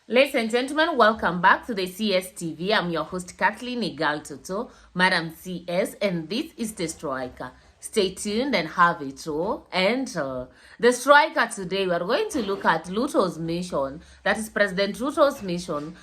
Ladies and gentlemen, welcome back to the CS TV. I'm your host, Kathleen Igaltoto, Madam CS, and this is the Striker. Stay tuned and have it all. And the Striker today, we are going to look at Ruto's mission, that is President Ruto's mission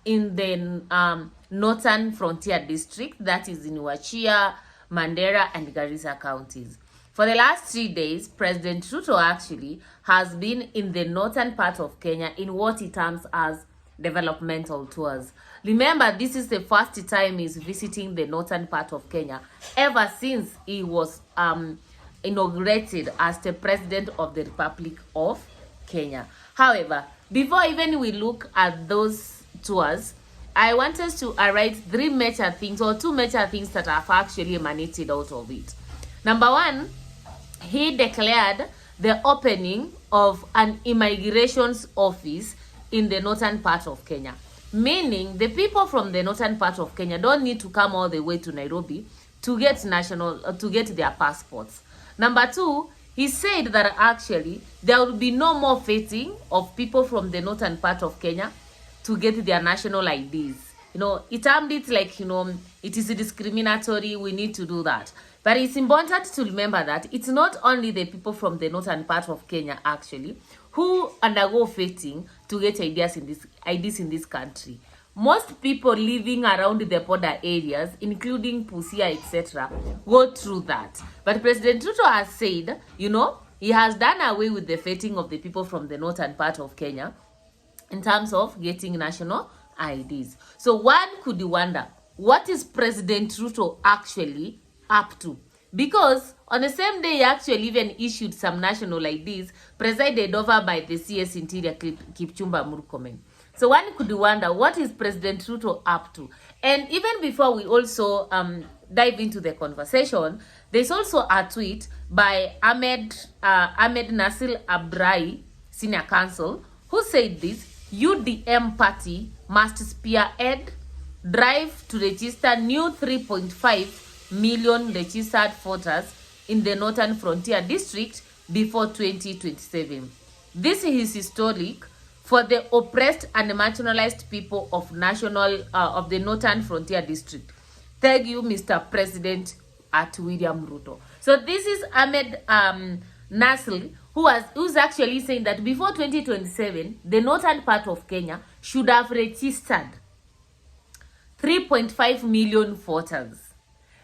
in the Northern Frontier District, that is in Wachia, Mandera, and Garissa counties. For the last 3 days, President Ruto actually has been in the northern part of Kenya in what he terms as developmental tours. Remember, this is the first time he's visiting the northern part of Kenya ever since he was inaugurated as the President of the Republic of Kenya. However, before even we look at those tours, I want us to highlight two major things that have actually emanated out of it. Number one, he declared the opening of an immigrations office in the northern part of Kenya, meaning the people from the northern part of Kenya don't need to come all the way to Nairobi to get their passports. Number two, he said that actually there will be no more vetting of people from the northern part of Kenya to get their national IDs. He termed it like, it is discriminatory, we need to do that. But it's important to remember that it's not only the people from the northern part of Kenya actually who undergo vetting to get IDs in this country. Most people living around the border areas, including Busia, etc., go through that. But President Ruto has said, he has done away with the vetting of the people from the northern part of Kenya in terms of getting national IDs. So one could wonder, what is President Ruto actually up to? Because on the same day he actually even issued some national IDs presided over by the CS Interior Kipchumba Murkomen. So one could wonder, what is President Ruto up to? And even before we also dive into the conversation, there's also a tweet by Ahmed Nasir Abrai, Senior Counsel, who said this: UDM party must spearhead drive to register new 3.5 million registered voters in the Northern Frontier District before 2027. This is historic for the oppressed and marginalized people of the Northern Frontier District. Thank you, Mr. President at William Ruto. So this is Ahmed Nasir, who's actually saying that before 2027, the northern part of Kenya should have registered 3.5 million voters.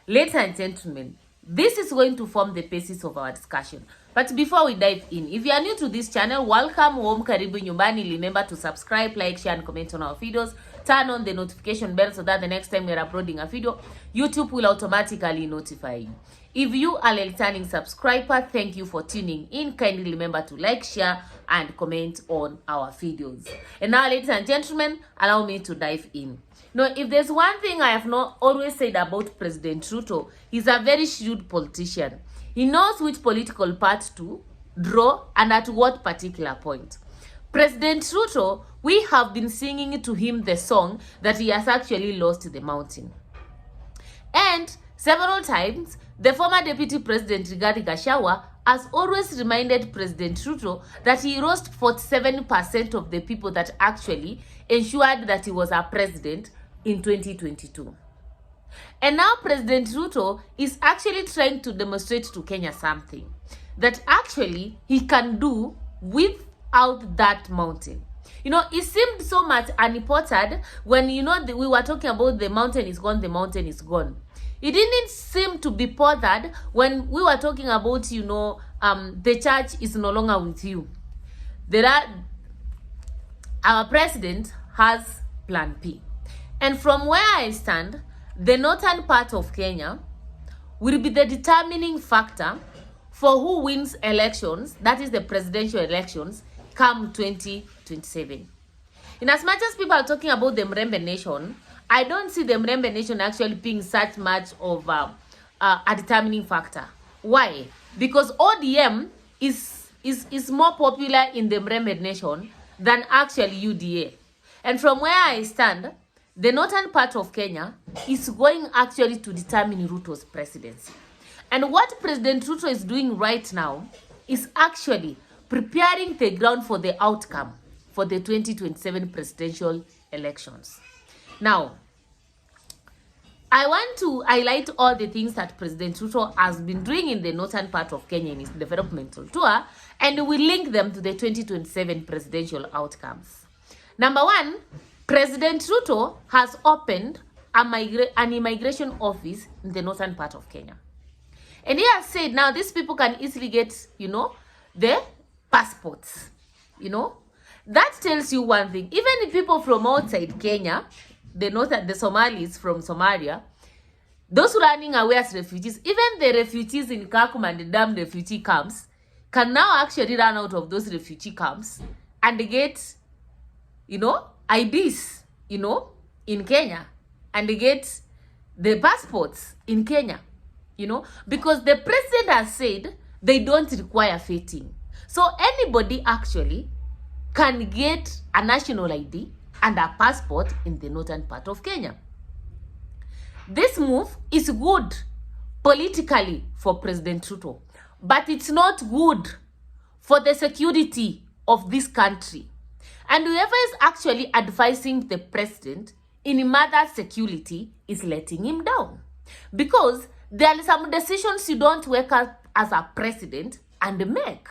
Ladies and gentlemen, this is going to form the basis of our discussion. But before we dive in, if you are new to this channel, welcome home, karibu nyumbani. Remember to subscribe, like, share, and comment on our videos. Turn on the notification bell so that the next time we are uploading a video, YouTube will automatically notify you. If you are a returning subscriber, thank you for tuning in. Kindly remember to like, share, and comment on our videos. And now, ladies and gentlemen, allow me to dive in. Now, if there's one thing I have not always said about President Ruto, he's a very shrewd politician. He knows which political path to draw and at what particular point. President Ruto, we have been singing to him the song that he has actually lost the mountain. And several times, the former Deputy President Rigathi Gachagua has always reminded President Ruto that he lost 47% of the people that actually ensured that he was a president in 2022. And now President Ruto is actually trying to demonstrate to Kenya something that actually he can do without that mountain. It seemed so much unimportant when, we were talking about the mountain is gone, the mountain is gone. It didn't seem to be bothered when we were talking about, the church is no longer with you. Our president has Plan P. And from where I stand, the northern part of Kenya will be the determining factor for who wins elections, that is the presidential elections, come 2027. In as much as people are talking about the Mrembe Nation, I don't see the Mrembe Nation actually being such much of a determining factor. Why? Because ODM is more popular in the Mrembe Nation than actually UDA. And from where I stand, the northern part of Kenya is going actually to determine Ruto's presidency. And what President Ruto is doing right now is actually preparing the ground for the outcome for the 2027 presidential elections. Now, I want to highlight all the things that President Ruto has been doing in the northern part of Kenya in his developmental tour, and we link them to the 2027 presidential outcomes. Number one, President Ruto has opened an immigration office in the northern part of Kenya. And he has said now these people can easily get, the passports, That tells you one thing. Even the people from outside Kenya, the Somalis from Somalia, those running away as refugees, even the refugees in Kakuma and the damn refugee camps, can now actually run out of those refugee camps and get, IDs, in Kenya, and get the passports in Kenya, because the president has said they don't require vetting. So anybody actually can get a national ID and a passport in the northern part of Kenya. This move is good politically for President Ruto, but it's not good for the security of this country. And whoever is actually advising the president in matter security is letting him down. Because there are some decisions you don't wake up as a president and make.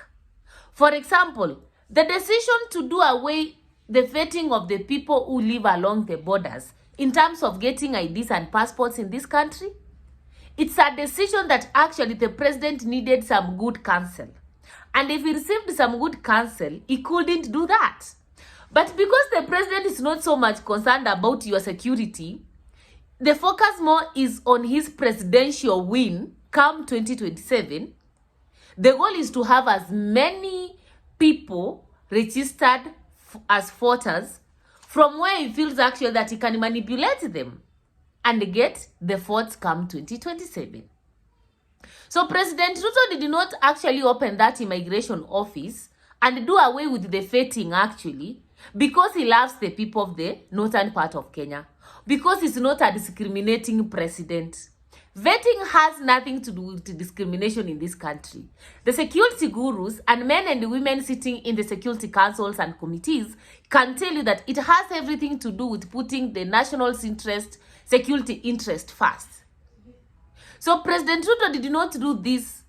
For example, the decision to do away the vetting of the people who live along the borders in terms of getting IDs and passports in this country, it's a decision that actually the president needed some good counsel. And if he received some good counsel, he couldn't do that. But because the president is not so much concerned about your security, the focus more is on his presidential win come 2027. The goal is to have as many people registered as voters from where he feels actually that he can manipulate them and get the votes come 2027. So President Ruto did not actually open that immigration office and do away with the vetting actually because he loves the people of the northern part of Kenya, because he's not a discriminating president. Vetting has nothing to do with discrimination in this country. The security gurus and men and women sitting in the security councils and committees can tell you that it has everything to do with putting the national interest, security interest first. So President Ruto did not do this,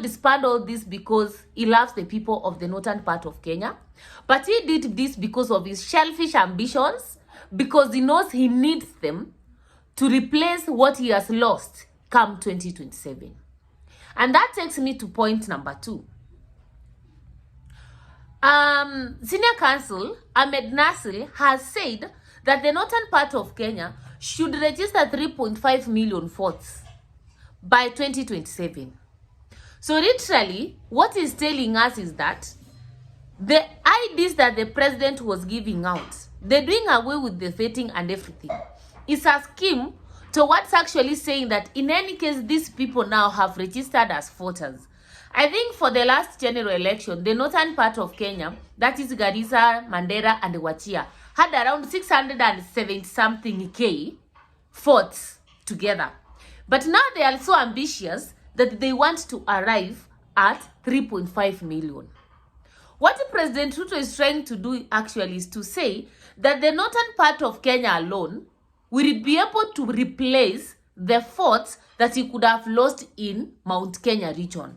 disband all this because he loves the people of the northern part of Kenya. But he did this because of his selfish ambitions, because he knows he needs them to replace what he has lost come 2027. And that takes me to point number 2. Senior Counsel Ahmed Nasir has said that the northern part of Kenya should register 3.5 million votes by 2027. So literally, what he's telling us is that the IDs that the president was giving out, they're doing away with the vetting and everything. It's a scheme towards actually saying that in any case, these people now have registered as voters. I think for the last general election, the northern part of Kenya, that is Garissa, Mandera, and Wajir, had around 670-something K votes together. But now they are so ambitious that they want to arrive at 3.5 million. What President Ruto is trying to do actually is to say that the northern part of Kenya alone will be able to replace the votes that he could have lost in Mount Kenya region.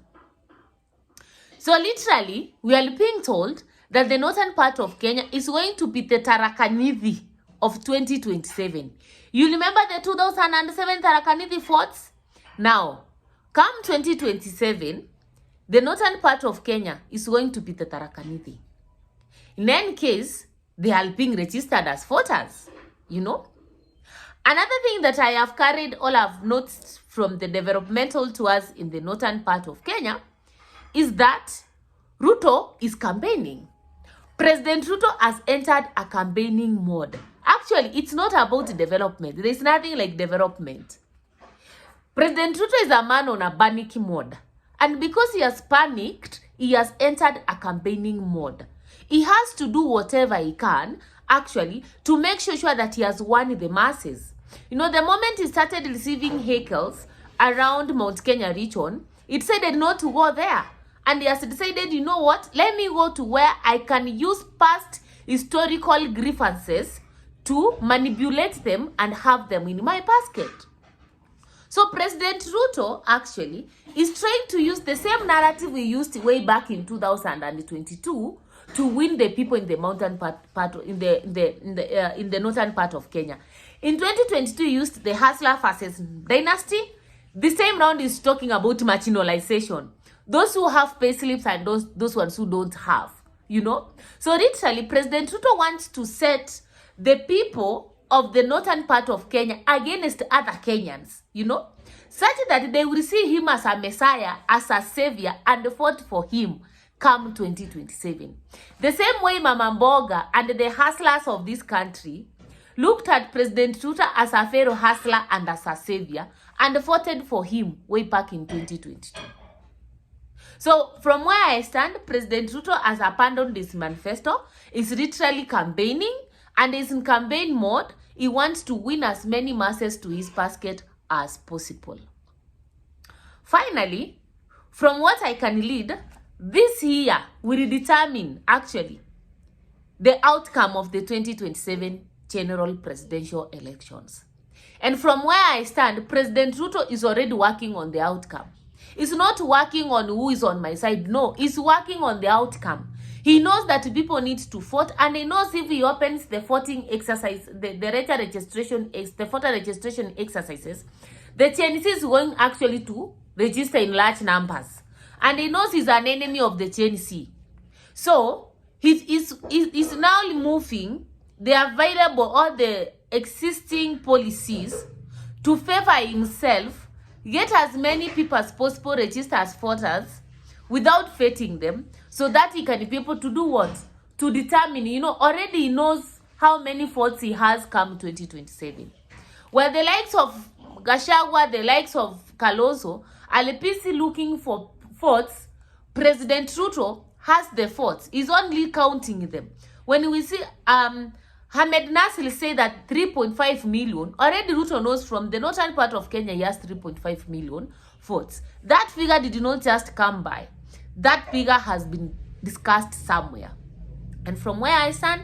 So literally, we are being told that the northern part of Kenya is going to be the Tharaka Nithi of 2027. You remember the 2007 Tharaka Nithi votes? Now, come 2027, the northern part of Kenya is going to be the Tharaka Nithi. In any case, they are being registered as voters, Another thing that I have carried all I've noticed from the developmental tours in the northern part of Kenya is that Ruto is campaigning. President Ruto has entered a campaigning mode. Actually, it's not about development. There's nothing like development. President Ruto is a man on a panic mode. And because he has panicked, he has entered a campaigning mode. He has to do whatever he can, actually, to make sure that he has won the masses. The moment he started receiving heckles around Mount Kenya region, he decided not to go there. And he has decided, let me go to where I can use past historical grievances to manipulate them and have them in my basket. So President Ruto actually is trying to use the same narrative we used way back in 2022 to win the people in the mountain part in the northern part of Kenya. In 2022, he used the Hustler versus Dynasty. The same round is talking about marginalization. Those who have pay slips and those ones who don't have, you know. So literally, President Ruto wants to set the people of the northern part of Kenya against other Kenyans, you know, such that they will see him as a messiah, as a savior, and vote for him come 2027. The same way Mama Mboga and the hustlers of this country looked at President Ruto as a fellow hustler and as a savior and voted for him way back in 2022. So from where I stand, President Ruto has abandoned this manifesto, is literally campaigning, and is in campaign mode. He wants to win as many masses to his basket as possible. Finally, from what I can read, this year will determine actually the outcome of the 2027 general presidential elections. And from where I stand, President Ruto is already working on the outcome. He's not working on who is on my side. No, he's working on the outcome. He knows that people need to vote, and he knows if he opens the voting exercise, the voter registration exercises, the Chinese is going actually to register in large numbers. And he knows he's an enemy of the Chinese. So, he's now removing the available or the existing policies to favor himself, get as many people as possible registered as voters without vetting them, so that he can be able to do what? To determine, you know, already he knows how many votes he has come 2027. Where the likes of Gachagua, the likes of Kalonzo are busy looking for votes, President Ruto has the votes. He's only counting them. When we see Hamed Nasir say that 3.5 million, already Ruto knows from the northern part of Kenya he has 3.5 million votes. That figure did not just come by. That figure has been discussed somewhere. And from where I stand,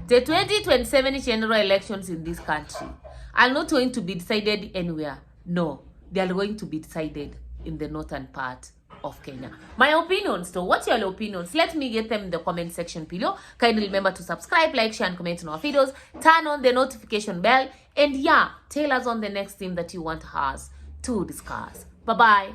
the 2027 general elections in this country are not going to be decided anywhere. No, they are going to be decided in the northern part of Kenya. My opinions though, what's your opinions? Let me get them in the comment section below. Kindly remember to subscribe, like, share, and comment on our videos. Turn on the notification bell. And yeah, tell us on the next theme that you want us to discuss. Bye-bye.